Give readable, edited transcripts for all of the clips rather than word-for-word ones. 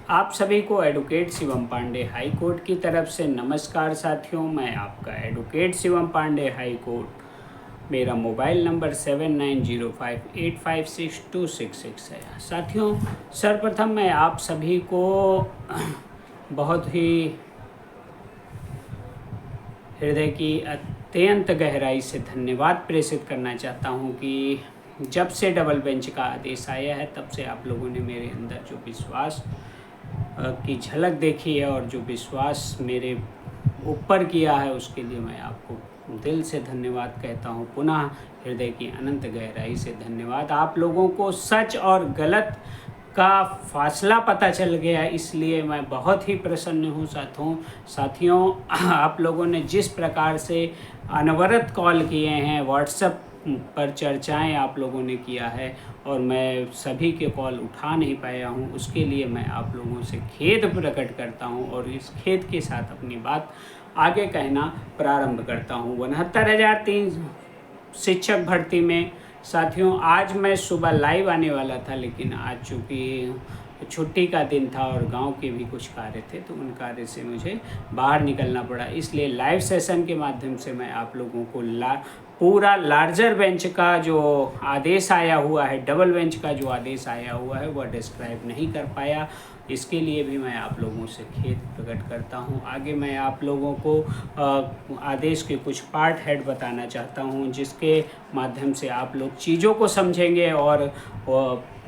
आप सभी को advocate Shivam Pandey high court की तरफ से नमस्कार साथियों। मैं आपका advocate Shivam Pandey high court. मेरा मोबाइल नंबर 7905856266 है। साथियों, सर्वप्रथम मैं आप सभी को बहुत ही हृदय की अत्यंत गहराई से धन्यवाद प्रेषित करना चाहता हूं कि जब से डबल बेंच का आदेश आया है तब से आप लोगों ने मेरे अंदर जो विश्वास की झलक देखी है और जो विश्वास मेरे ऊपर किया है उसके लिए मैं आपको दिल से धन्यवाद कहता हूँ। पुनः हृदय की अनंत गहराई से धन्यवाद। आप लोगों को सच और गलत का फासला पता चल गया, इसलिए मैं बहुत ही प्रसन्न हूँ। साथियों, आप लोगों ने जिस प्रकार से अनवरत कॉल किए हैं, व्हाट्सएप पर चर्चाएं आप लोगों ने किया है और मैं सभी के कॉल उठा नहीं पाया हूं, उसके लिए मैं आप लोगों से खेद प्रकट करता हूं और इस खेद के साथ अपनी बात आगे कहना प्रारंभ करता हूं। 69,003 शिक्षक भर्ती में साथियों, आज मैं सुबह लाइव आने वाला था, लेकिन आज चूँकि छुट्टी का दिन था और गांव के भी कुछ कार्य थे तो उन कार्य से मुझे बाहर निकलना पड़ा, इसलिए लाइव सेशन के माध्यम से मैं आप लोगों को पूरा लार्जर बेंच का जो आदेश आया हुआ है, डबल बेंच का जो आदेश आया हुआ है, वह डिस्क्राइब नहीं कर पाया। इसके लिए भी मैं आप लोगों से खेद प्रकट करता हूं। आगे मैं आप लोगों को आदेश के कुछ पार्ट हेड बताना चाहता हूं, जिसके माध्यम से आप लोग चीज़ों को समझेंगे और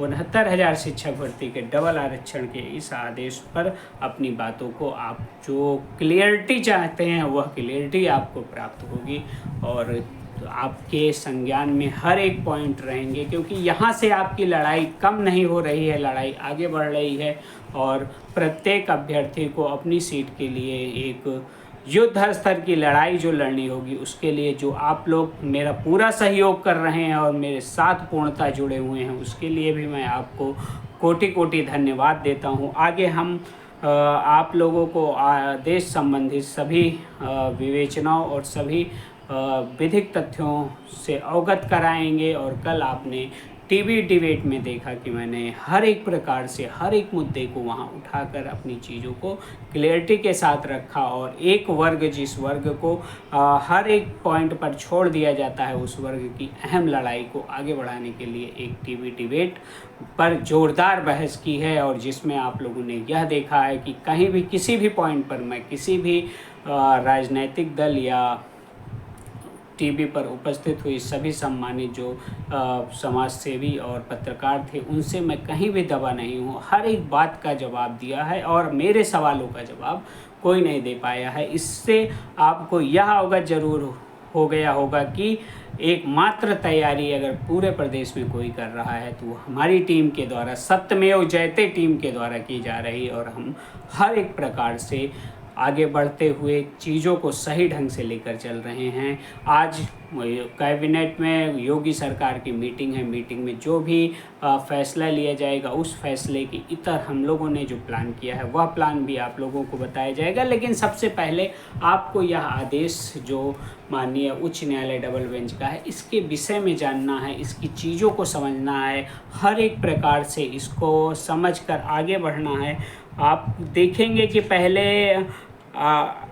69,000 शिक्षक भर्ती के डबल आरक्षण के इस आदेश पर अपनी बातों को आप जो क्लियरिटी चाहते हैं वह क्लियरिटी आपको प्राप्त होगी और आपके संज्ञान में हर एक पॉइंट रहेंगे, क्योंकि यहाँ से आपकी लड़ाई कम नहीं हो रही है, लड़ाई आगे बढ़ रही है और प्रत्येक अभ्यर्थी को अपनी सीट के लिए एक युद्ध स्तर की लड़ाई जो लड़नी होगी, उसके लिए जो आप लोग मेरा पूरा सहयोग कर रहे हैं और मेरे साथ पूर्णतः जुड़े हुए हैं, उसके लिए भी मैं आपको कोटि कोटि धन्यवाद देता हूँ। आगे हम आप लोगों को आदेश संबंधित सभी विवेचनाओं और सभी विधिक तथ्यों से अवगत कराएंगे। और कल आपने टीवी डिबेट में देखा कि मैंने हर एक प्रकार से हर एक मुद्दे को वहां उठाकर अपनी चीज़ों को क्लियरिटी के साथ रखा और एक वर्ग, जिस वर्ग को हर एक पॉइंट पर छोड़ दिया जाता है, उस वर्ग की अहम लड़ाई को आगे बढ़ाने के लिए एक टीवी डिबेट पर जोरदार बहस की है और जिसमें आप लोगों ने यह देखा है कि कहीं भी किसी भी पॉइंट पर मैं किसी भी राजनीतिक दल या टीवी पर उपस्थित हुई सभी सम्मानित जो समाज सेवी और पत्रकार थे, उनसे मैं कहीं भी दबा नहीं हूँ। हर एक बात का जवाब दिया है और मेरे सवालों का जवाब कोई नहीं दे पाया है। इससे आपको यह अवगत जरूर हो गया होगा कि एकमात्र तैयारी अगर पूरे प्रदेश में कोई कर रहा है तो वो हमारी टीम के द्वारा, सत्यमेव जयते टीम के द्वारा की जा रही है और हम हर एक प्रकार से आगे बढ़ते हुए चीज़ों को सही ढंग से लेकर चल रहे हैं। आज कैबिनेट में योगी सरकार की मीटिंग है, मीटिंग में जो भी फैसला लिया जाएगा उस फैसले की इतर हम लोगों ने जो प्लान किया है वह प्लान भी आप लोगों को बताया जाएगा। लेकिन सबसे पहले आपको यह आदेश जो माननीय उच्च न्यायालय डबल बेंच का है, इसके विषय में जानना है, इसकी चीज़ों को समझना है, हर एक प्रकार से इसको समझकर आगे बढ़ना है। आप देखेंगे कि पहले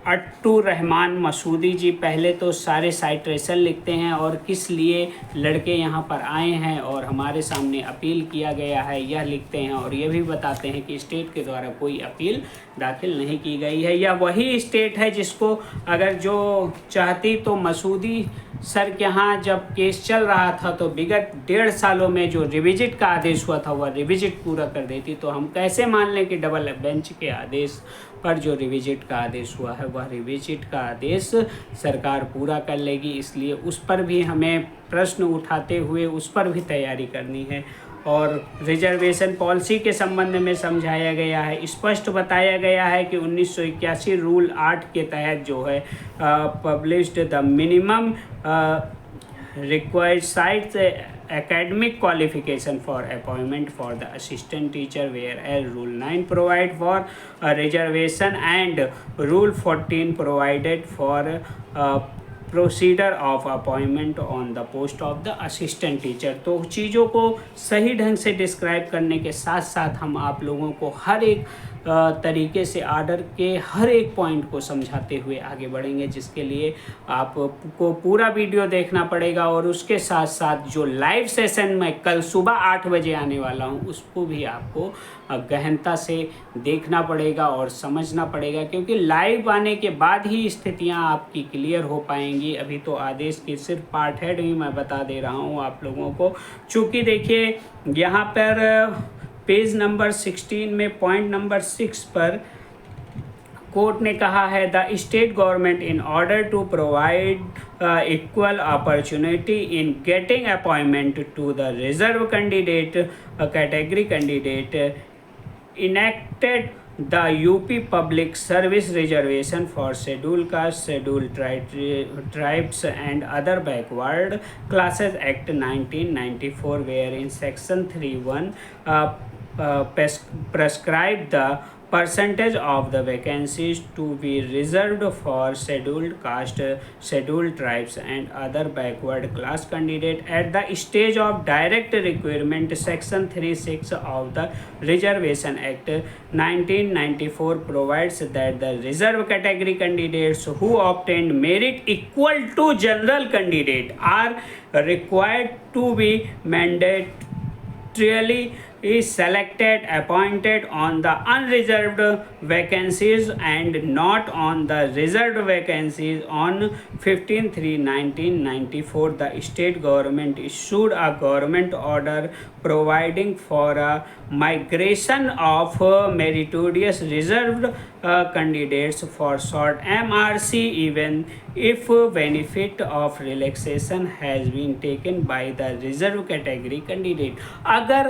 अट्टू रहमान मसूदी जी पहले तो सारे साइट्रेशन लिखते हैं और किस लिए लड़के यहाँ पर आए हैं और हमारे सामने अपील किया गया है यह लिखते हैं और ये भी बताते हैं कि स्टेट के द्वारा कोई अपील दाखिल नहीं की गई है। यह वही स्टेट है जिसको अगर जो चाहती तो मसूदी सर के यहाँ जब केस चल रहा था तो विगत 1.5 सालों में जो रिविजिट का आदेश हुआ था वह रिविजिट पूरा कर देती, तो हम कैसे मान लें कि डबल बेंच के आदेश पर जो रिविजिट का आदेश हुआ है वह रिविजिट का आदेश सरकार पूरा कर लेगी। इसलिए उस पर भी हमें प्रश्न उठाते हुए उस पर भी तैयारी करनी है। और रिजर्वेशन पॉलिसी के संबंध में समझाया गया है, स्पष्ट बताया गया है कि 1981 रूल 8 के तहत जो है published the minimum required sites academic qualification for appointment for the assistant teacher, whereas rule 9 provide for a reservation and rule 14 provided for procedure of appointment on the post of the assistant teacher. तो चीज़ों को सही ढंग से describe करने के साथ साथ हम आप लोगों को हर एक तरीके से आर्डर के हर एक पॉइंट को समझाते हुए आगे बढ़ेंगे, जिसके लिए आपको पूरा वीडियो देखना पड़ेगा। और उसके साथ साथ जो लाइव सेशन में कल सुबह 8 बजे आने वाला हूँ, उसको भी आपको गहनता से देखना पड़ेगा और समझना पड़ेगा, क्योंकि लाइव आने के बाद ही स्थितियाँ आपकी क्लियर हो पाएंगी। अभी तो आदेश की सिर्फ पार्ट हेड ही मैं बता दे रहा हूँ आप लोगों को। चूँकि देखिए यहाँ पर पेज नंबर 16 में पॉइंट नंबर 6 पर कोर्ट ने कहा है, the state government in order to provide equal opportunity in getting appointment to the reserve candidate category candidate enacted the UP Public Service Reservation for Scheduled Caste, Scheduled Tribes and Other Backward Classes Act 1994, wherein Section 3(1) prescribed the percentage of the vacancies to be reserved for scheduled caste, scheduled tribes and other backward class candidate at the stage of direct requirement. Section 3(6) of the Reservation Act 1994 provides that the reserve category candidates who obtained merit equal to general candidate are required to be mandatorily is selected, appointed on the unreserved vacancies and not on the reserved vacancies. On 15/3/1994, the state government issued a government order providing for a migration of meritorious reserved candidates for short MRC, even if benefit of relaxation has been taken by the reserve category candidate. अगर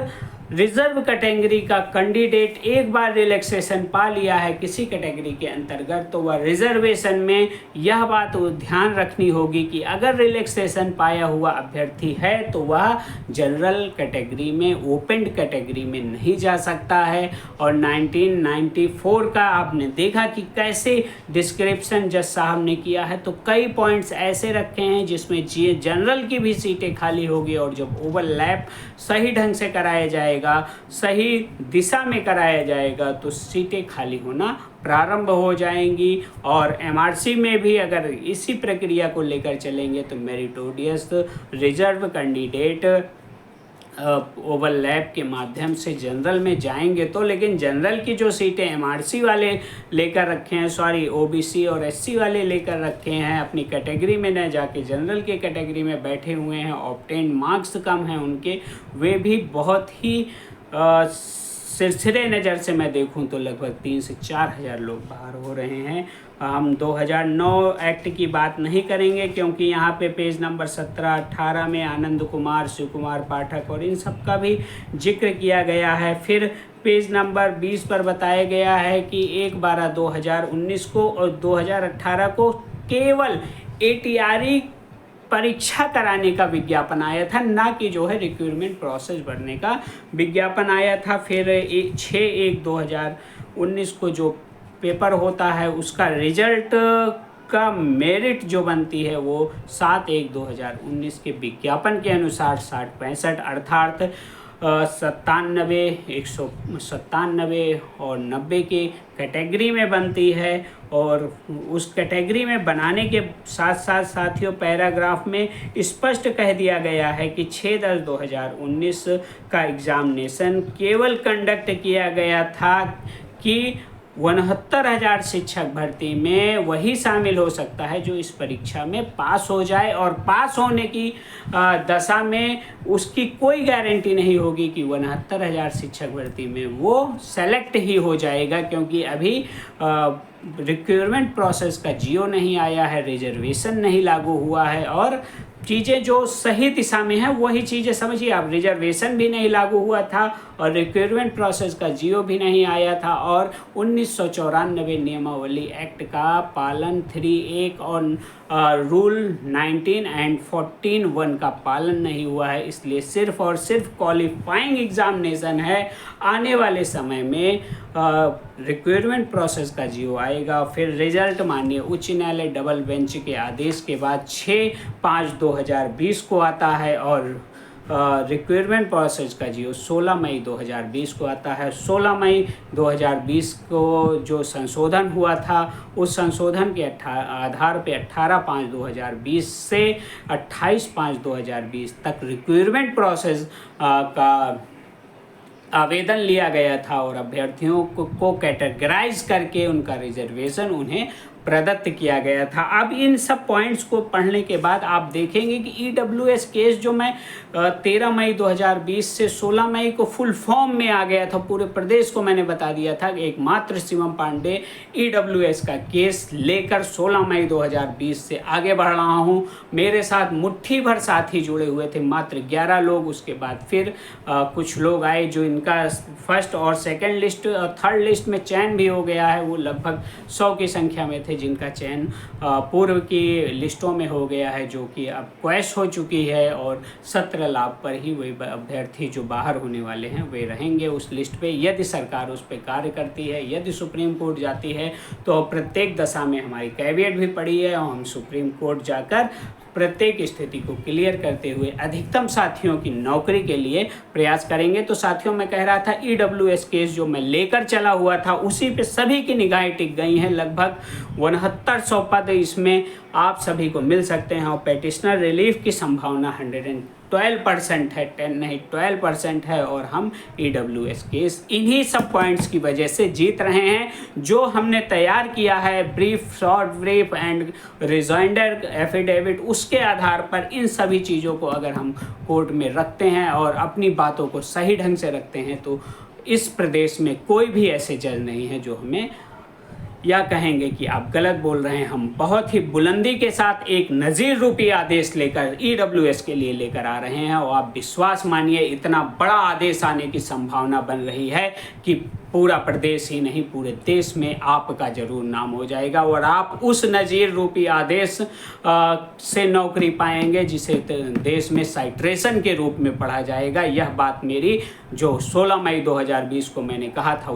reserve category का candidate एक बार relaxation पा लिया है किसी category के अंतर्गत, तो वह रिजर्वेशन में यह बात ध्यान रखनी होगी कि अगर रिलैक्सेशन पाया हुआ अभ्यर्थी है तो वह जनरल कैटेगरी में, ओपन कैटेगरी में नहीं जा सकता है। और 1994 का आपने देखा कि कैसे डिस्क्रिप्शन जज साहब ने किया है, तो कई पॉइंट्स ऐसे रखे हैं जिसमें जनरल की भी सीटें खाली होगी, और जब ओवरलैप सही ढंग से कराया जाएगा, सही दिशा में कराया जाएगा, तो सीटें खाली होना प्रारंभ हो जाएंगी। और एमआरसी में भी अगर इसी प्रक्रिया को लेकर चलेंगे तो मेरिटोरियस रिजर्व कैंडिडेट ओवरलैप के माध्यम से जनरल में जाएंगे तो, लेकिन जनरल की जो सीटें एमआरसी वाले लेकर रखे हैं, सॉरी ओबीसी और एससी वाले लेकर रखे हैं, अपनी कैटेगरी में न जाके जनरल के कैटेगरी में बैठे हुए हैं, ऑब्टेन मार्क्स कम हैं उनके, वे भी बहुत ही सिलसिले नज़र से मैं देखूं तो लगभग 3 से 4 हज़ार लोग बाहर हो रहे हैं। हम 2009 एक्ट की बात नहीं करेंगे, क्योंकि यहाँ पे पेज नंबर 17-18 में आनंद कुमार, शिव कुमार पाठक और इन सब का भी जिक्र किया गया है। फिर पेज नंबर 20 पर बताया गया है कि 1/12/2019 को और 2018 को केवल ATRE परीक्षा कराने का विज्ञापन आया था, ना कि जो है रिक्रूटमेंट प्रोसेस बढ़ने का विज्ञापन आया था। फिर 6/1/2019 को जो पेपर होता है उसका रिजल्ट का मेरिट जो बनती है वो 7/1/2019 के विज्ञापन के अनुसार 60-65 अर्थात 97, 197 और 90 की कैटेगरी में बनती है। और उस कैटेगरी में बनाने के साथ साथ साथियों पैराग्राफ में स्पष्ट कह दिया गया है कि 6/10/2019 का एग्जामिनेशन केवल कंडक्ट किया गया था कि 69,000 शिक्षक भर्ती में वही शामिल हो सकता है जो इस परीक्षा में पास हो जाए, और पास होने की दशा में उसकी कोई गारंटी नहीं होगी कि 69,000 शिक्षक भर्ती में वो सेलेक्ट ही हो जाएगा, क्योंकि अभी रिक्रूटमेंट प्रोसेस का जियो नहीं आया है, रिजर्वेशन नहीं लागू हुआ है, और चीज़ें जो सही दिशा में हैं वही चीज़ें समझिए आप, रिजर्वेशन भी नहीं लागू हुआ था और रिक्रूटमेंट प्रोसेस का जियो भी नहीं आया था, और 1994 नियमावली एक्ट का पालन 3(1) और रूल 19 एंड 14(1) का पालन नहीं हुआ है। इसलिए सिर्फ और सिर्फ क्वालिफाइंग एग्जामिनेशन है। आने वाले समय में रिक्वायरमेंट प्रोसेस का जीओ आएगा। फिर रिजल्ट मानिए उच्च न्यायालय डबल बेंच के आदेश के बाद 6/5/2020 को आता है और रिक्वायरमेंट प्रोसेस का जीओ 16 मई 2020 को आता है। 16 मई 2020 को जो संशोधन हुआ था उस संशोधन के आधार पे 18/5/2020 से 28/5/2020 तक रिक्वायरमेंट प्रोसेस का आवेदन लिया गया था और अभ्यर्थियों को कैटेगराइज करके उनका रिजर्वेशन उन्हें प्रदत्त किया गया था। अब इन सब पॉइंट्स को पढ़ने के बाद आप देखेंगे कि ईडब्ल्यूएस केस जो मैं 13 मई 2020 से 16 मई को फुल फॉर्म में आ गया था, पूरे प्रदेश को मैंने बता दिया था कि एकमात्र शिवम पांडे ईडब्ल्यूएस का केस लेकर 16 मई 2020 से आगे बढ़ रहा हूं। मेरे साथ मुट्ठी भर साथी जुड़े हुए थे, मात्र 11 लोग। उसके बाद फिर कुछ लोग आए जो इनका फर्स्ट और सेकेंड लिस्ट और थर्ड लिस्ट में चयन भी हो गया है। वो लगभग 100 की संख्या में थे जिनका चयन पूर्व की लिस्टों में हो गया है, जो कि अब क्वैश हो चुकी है और 17 लाभ पर ही वे अभ्यर्थी जो बाहर होने वाले हैं वे रहेंगे उस लिस्ट पे, यदि सरकार उस पर कार्य करती है। यदि सुप्रीम कोर्ट जाती है तो प्रत्येक दशा में हमारी कैविएट भी पड़ी है और हम सुप्रीम कोर्ट जाकर प्रत्येक स्थिति को क्लियर करते हुए अधिकतम साथियों की नौकरी के लिए प्रयास करेंगे। तो साथियों, मैं कह रहा था ईडब्ल्यूएस केस जो मैं लेकर चला हुआ था उसी पे सभी की निगाहें टिक गई हैं। लगभग 6900 पद इसमें आप सभी को मिल सकते हैं और पेटिशनर रिलीफ की संभावना 112% है, 10 नहीं 12% है और हम ईडब्ल्यूएस केस इन्हीं सब पॉइंट्स की वजह से जीत रहे हैं। जो हमने तैयार किया है brief, short brief and rejoinder affidavit, उसके आधार पर इन सभी चीज़ों को अगर हम कोर्ट में रखते हैं और अपनी बातों को सही ढंग से रखते हैं तो इस प्रदेश में कोई भी ऐसे जज नहीं है जो हमें या कहेंगे कि आप गलत बोल रहे हैं। हम बहुत ही बुलंदी के साथ एक नज़ीर रूपी आदेश लेकर ईडब्ल्यूएस के लिए लेकर आ रहे हैं और आप विश्वास मानिए इतना बड़ा आदेश आने की संभावना बन रही है कि पूरा प्रदेश ही नहीं पूरे देश में आपका जरूर नाम हो जाएगा और आप उस नज़ीर रूपी आदेश से नौकरी पाएंगे जिसे देश में साइट्रेशन के रूप में पढ़ा जाएगा। यह बात मेरी जो 16 मई 2020 को मैंने कहा था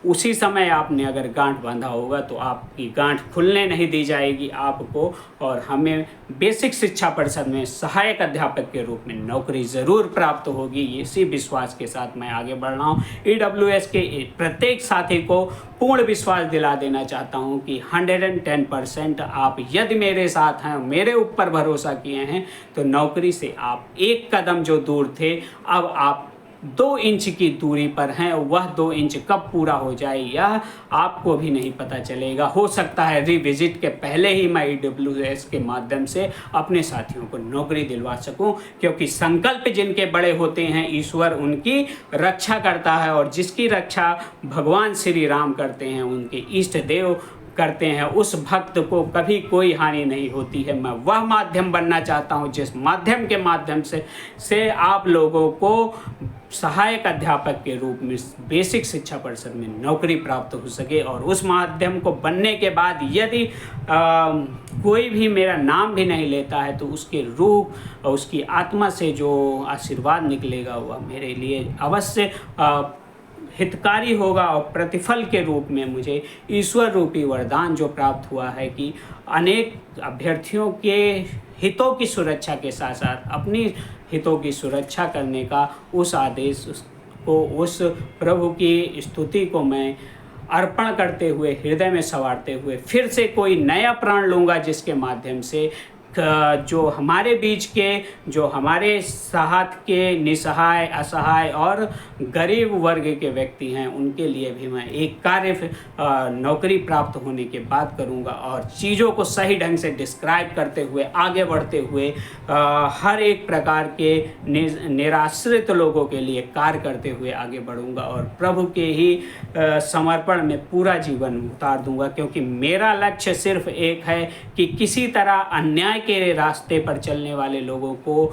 उसी समय आपने अगर गांठ बांधा होगा तो आपकी गांठ खुलने नहीं दी जाएगी आपको, और हमें बेसिक शिक्षा परिषद में सहायक अध्यापक के रूप में नौकरी ज़रूर प्राप्त होगी। इसी विश्वास के साथ मैं आगे बढ़ रहा हूँ। ईडब्ल्यूएस के प्रत्येक साथी को पूर्ण विश्वास दिला देना चाहता हूँ कि 110% आप यदि मेरे साथ हैं, मेरे ऊपर भरोसा किए हैं तो नौकरी से आप एक कदम जो दूर थे अब आप 2 इंच की दूरी पर हैं। वह 2 इंच कब पूरा हो जाए यह आपको भी नहीं पता चलेगा। हो सकता है रिविजिट के पहले ही मैं ईडब्ल्यूएस के माध्यम से अपने साथियों को नौकरी दिलवा सकूं, क्योंकि संकल्प जिनके बड़े होते हैं ईश्वर उनकी रक्षा करता है और जिसकी रक्षा भगवान श्री राम करते हैं, उनके इष्ट देव करते हैं, उस भक्त को कभी कोई हानि नहीं होती है। मैं वह माध्यम बनना चाहता हूं जिस माध्यम के माध्यम से आप लोगों को सहायक अध्यापक के रूप में बेसिक शिक्षा परिषद में नौकरी प्राप्त हो सके। और उस माध्यम को बनने के बाद यदि कोई भी मेरा नाम भी नहीं लेता है तो उसके रूह और उसकी आत्मा से जो आशीर्वाद निकलेगा वह मेरे लिए अवश्य हितकारी होगा और प्रतिफल के रूप में मुझे ईश्वर रूपी वरदान जो प्राप्त हुआ है कि अनेक अभ्यर्थियों के हितों की सुरक्षा के साथ साथ अपनी हितों की सुरक्षा करने का उस आदेश को, उस प्रभु की स्तुति को मैं अर्पण करते हुए, हृदय में संवारते हुए फिर से कोई नया प्राण लूँगा, जिसके माध्यम से जो हमारे बीच के, जो हमारे साथ के निसहाय, असहाय और गरीब वर्ग के व्यक्ति हैं उनके लिए भी मैं एक कार्य नौकरी प्राप्त होने के बाद करूंगा और चीज़ों को सही ढंग से डिस्क्राइब करते हुए आगे बढ़ते हुए हर एक प्रकार के निराश्रित लोगों के लिए कार्य करते हुए आगे बढ़ूंगा और प्रभु के ही समर्पण में पूरा जीवन उतार दूंगा, क्योंकि मेरा लक्ष्य सिर्फ एक है कि किसी तरह अन्याय के रास्ते पर चलने वाले लोगों को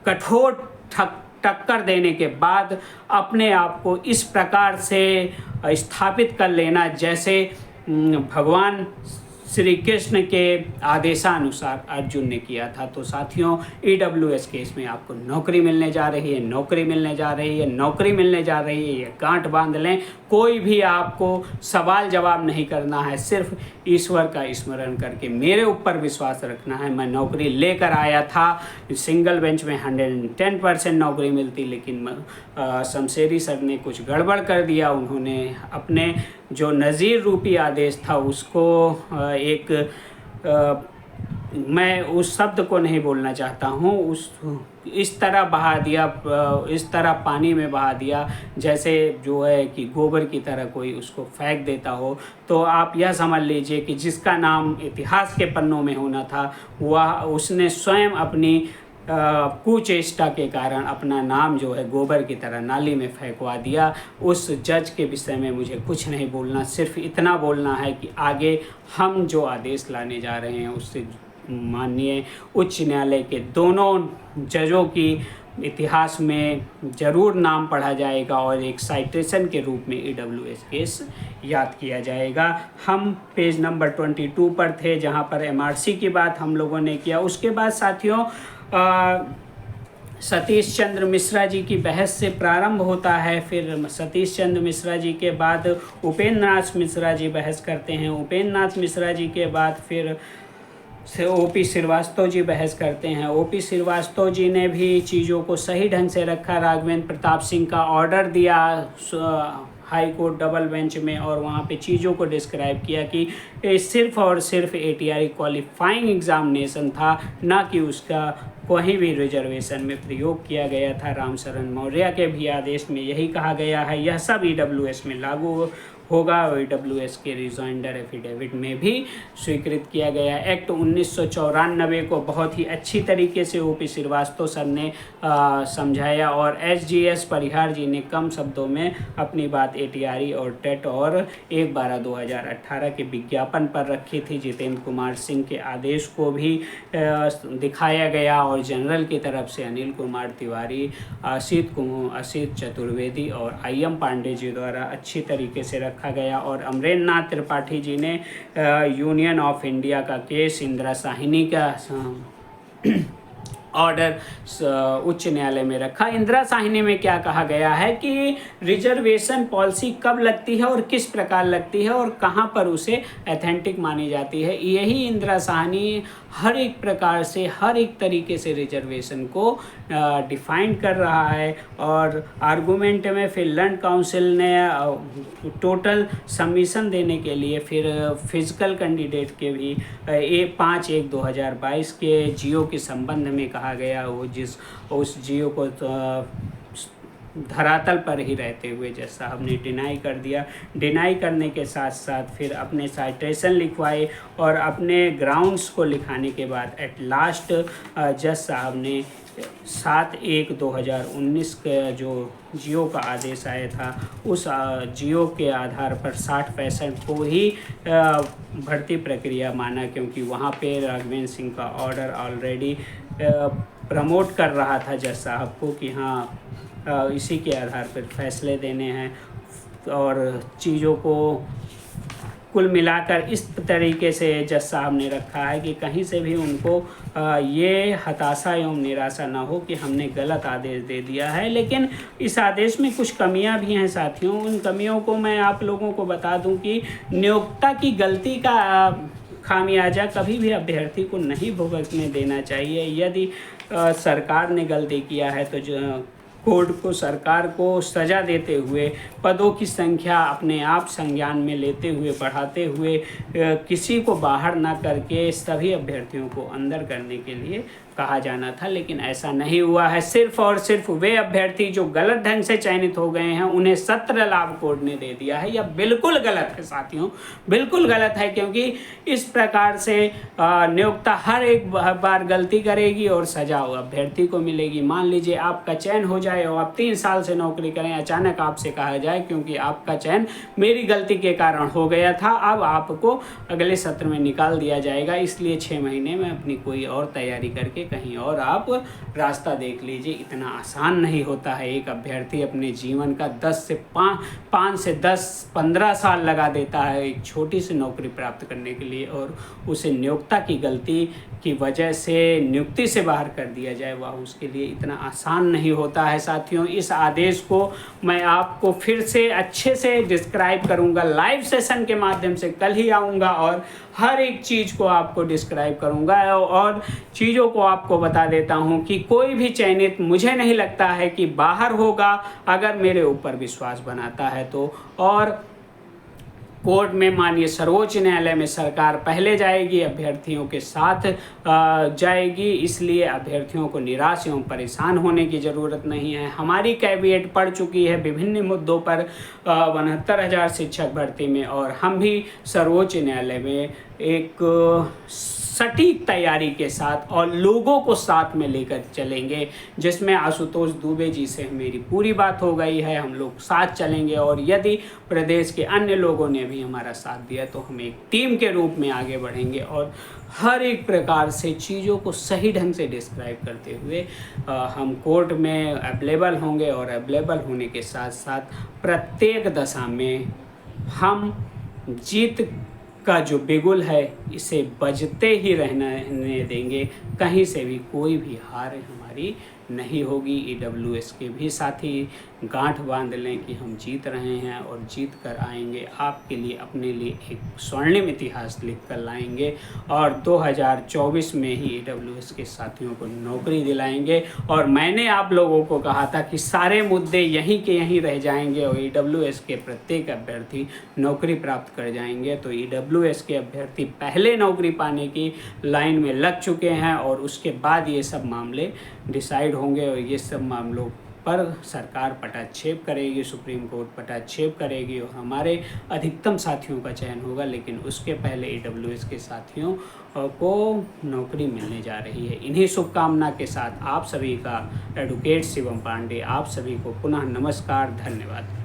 कठोर टक्कर देने के बाद अपने आप को इस प्रकार से स्थापित कर लेना जैसे भगवान श्री कृष्ण के आदेशानुसार अर्जुन ने किया था। तो साथियों, EWS केस में आपको नौकरी मिलने जा रही है, नौकरी मिलने जा रही है, नौकरी मिलने जा रही है, ये गांठ बांध लें। कोई भी आपको सवाल जवाब नहीं करना है, सिर्फ ईश्वर का स्मरण करके मेरे ऊपर विश्वास रखना है। मैं नौकरी लेकर आया था, सिंगल बेंच में 110% नौकरी मिलती, लेकिन शमशेरी सर ने कुछ गड़बड़ कर दिया। उन्होंने अपने जो नज़ीर रूपी आदेश था उसको मैं उस शब्द को नहीं बोलना चाहता हूँ, इस तरह बहा दिया, इस तरह पानी में बहा दिया जैसे जो है कि गोबर की तरह कोई उसको फेंक देता हो। तो आप यह समझ लीजिए कि जिसका नाम इतिहास के पन्नों में होना था, वह उसने स्वयं अपनी कुचेष्टा के कारण अपना नाम जो है गोबर की तरह नाली में फेंकवा दिया। उस जज के विषय में मुझे कुछ नहीं बोलना, सिर्फ इतना बोलना है कि आगे हम जो आदेश लाने जा रहे हैं उससे माननीय उच्च न्यायालय के दोनों जजों की इतिहास में ज़रूर नाम पढ़ा जाएगा और एक साइटेशन के रूप में EWS केस याद किया जाएगा। हम पेज नंबर 22 पर थे, जहां पर MRC की बात हम लोगों ने किया। उसके बाद साथियों सतीश चंद्र मिश्रा जी की बहस से प्रारंभ होता है। फिर सतीश चंद्र मिश्रा जी के बाद उपेंद्र नाथ मिश्रा जी बहस करते हैं। उपेंद्र नाथ मिश्रा जी के बाद फिर OP श्रीवास्तव जी बहस करते हैं। OP श्रीवास्तव जी ने भी चीज़ों को सही ढंग से रखा। राघवेंद्र प्रताप सिंह का ऑर्डर दिया हाई कोर्ट डबल बेंच में, और वहाँ पे चीज़ों को डिस्क्राइब किया कि सिर्फ और सिर्फ ATRE क्वालिफाइंग एग्जामिनेशन था, ना कि उसका कहीं भी रिजर्वेशन में प्रयोग किया गया था। रामशरण मौर्य के भी आदेश में यही कहा गया है। यह सब EWS में लागू होगा। EWS के रिजॉइंडर एफिडेविट में भी स्वीकृत किया गया। एक्ट 1994 को बहुत ही अच्छी तरीके से OP श्रीवास्तव सर ने समझाया, और SGS परिहार जी ने कम शब्दों में अपनी बात ATRE और टेट और 1/12/2018 के विज्ञापन पर रखी थी। जितेंद्र कुमार सिंह के आदेश को भी दिखाया गया, और जनरल की तरफ से अनिल कुमार तिवारी, असित चतुर्वेदी और IM पांडे जी द्वारा अच्छी तरीके से रखा गया। और अमरेंद्र नाथ त्रिपाठी जी ने यूनियन ऑफ इंडिया का केस, इंदिरा साहिनी का ऑर्डर उच्च न्यायालय में रखा। इंदिरा साहिनी में क्या कहा गया है कि रिजर्वेशन पॉलिसी कब लगती है और किस प्रकार लगती है और कहां पर उसे ऑथेंटिक मानी जाती है। यही इंदिरा साहिनी हर एक प्रकार से, हर एक तरीके से रिजर्वेशन को डिफाइन कर रहा है। और आर्गूमेंट में फिर लंड काउंसिल ने टोटल सबमिशन देने के लिए फिर फिजिकल कैंडिडेट के भी 5/1/2022 के जियो के संबंध में कहा गया। वो उस जियो को धरातल पर ही रहते हुए जज साहब ने डिनाई कर दिया। डिनाई करने के साथ साथ फिर अपने साइटेशन लिखवाए, और अपने ग्राउंड्स को लिखाने के बाद एट लास्ट जज साहब ने 7/1/2019 का जो जियो का आदेश आया था, उस जियो के आधार पर 60% को ही भर्ती प्रक्रिया माना, क्योंकि वहाँ पे राघवेंद्र सिंह का ऑर्डर ऑलरेडी प्रमोट कर रहा था जज साहब को कि हाँ इसी के आधार पर फैसले देने हैं। और चीज़ों को कुल मिलाकर इस तरीके से जज साहब ने रखा है कि कहीं से भी उनको ये हताशा एवं निराशा ना हो कि हमने गलत आदेश दे दिया है। लेकिन इस आदेश में कुछ कमियां भी हैं साथियों। उन कमियों को मैं आप लोगों को बता दूं कि नियोक्ता की गलती का खामियाजा कभी भी अभ्यर्थी को नहीं भुगतने देना चाहिए। यदि सरकार ने गलती किया है तो जो कोर्ट को, सरकार को सज़ा देते हुए, पदों की संख्या अपने आप संज्ञान में लेते हुए, बढ़ाते हुए, किसी को बाहर ना करके सभी अभ्यर्थियों को अंदर करने के लिए कहा जाना था। लेकिन ऐसा नहीं हुआ है। सिर्फ और सिर्फ वे अभ्यर्थी जो गलत ढंग से चयनित हो गए हैं उन्हें सत्र लाभ कोर्ट ने दे दिया है। यह बिल्कुल गलत है साथियों, बिल्कुल गलत है, क्योंकि इस प्रकार से नियोक्ता हर एक बार गलती करेगी और सजा अभ्यर्थी को मिलेगी। मान लीजिए आपका चयन हो जाए और आप 3 साल से नौकरी करें, अचानक आपसे कहा जाए क्योंकि आपका चयन मेरी गलती के कारण हो गया था, अब आपको अगले सत्र में निकाल दिया जाएगा, इसलिए 6 महीने में अपनी कोई और तैयारी करके के कहीं और आप रास्ता देख लीजिए। इतना आसान नहीं होता है। एक अभ्यर्थी अपने जीवन का 5 से 10-15 साल लगा देता है एक छोटी सी नौकरी प्राप्त करने के लिए, और उसे नियोक्ता की गलती की वजह से नियुक्ति से बाहर कर दिया जाए, वह उसके लिए इतना आसान नहीं होता है। साथियों, इस आदेश को मैं आपको फिर से अच्छे से डिस्क्राइब करूंगा, लाइव सेशन के माध्यम से कल ही आऊँगा और हर एक चीज़ को आपको डिस्क्राइब करूंगा और चीज़ों को आपको बता देता हूं कि कोई भी चयनित मुझे नहीं लगता है कि बाहर होगा अगर मेरे ऊपर विश्वास बनाता है तो। और कोर्ट में माननीय सर्वोच्च न्यायालय में सरकार पहले जाएगी, अभ्यर्थियों के साथ जाएगी, इसलिए अभ्यर्थियों को निराश एवं परेशान होने की ज़रूरत नहीं है। हमारी कैबिनेट पढ़ चुकी है विभिन्न मुद्दों पर 69,000 शिक्षक भर्ती में, और हम भी सर्वोच्च न्यायालय में एक सटीक तैयारी के साथ और लोगों को साथ में लेकर चलेंगे, जिसमें आशुतोष दुबे जी से मेरी पूरी बात हो गई है। हम लोग साथ चलेंगे और यदि प्रदेश के अन्य लोगों ने भी हमारा साथ दिया तो हम एक टीम के रूप में आगे बढ़ेंगे और हर एक प्रकार से चीज़ों को सही ढंग से डिस्क्राइब करते हुए हम कोर्ट में अवेलेबल होंगे, और अवेलेबल होने के साथ साथ प्रत्येक दशा में हम जीत का जो बिगुल है इसे बजते ही रहने देंगे। कहीं से भी कोई भी हार हमारी नहीं होगी। EWS के भी साथी गांठ बांध लें कि हम जीत रहे हैं और जीत कर आएंगे, आपके लिए अपने लिए एक स्वर्णिम इतिहास लिख कर लाएंगे और 2024 में ही EWS के साथियों को नौकरी दिलाएंगे। और मैंने आप लोगों को कहा था कि सारे मुद्दे यहीं के यहीं रह जाएंगे और EWS के प्रत्येक अभ्यर्थी नौकरी प्राप्त कर जाएंगे। तो EWS के अभ्यर्थी पहले नौकरी पाने की लाइन में लग चुके हैं और उसके बाद ये सब मामले डिसाइड होंगे और ये सब मामलों पर सरकार पटाक्षेप करेगी, सुप्रीम कोर्ट पटाक्षेप करेगी और हमारे अधिकतम साथियों का चयन होगा। लेकिन उसके पहले EWS के साथियों को नौकरी मिलने जा रही है। इन्हीं शुभकामना के साथ आप सभी का एडवोकेट शिवम पांडे, आप सभी को पुनः नमस्कार, धन्यवाद।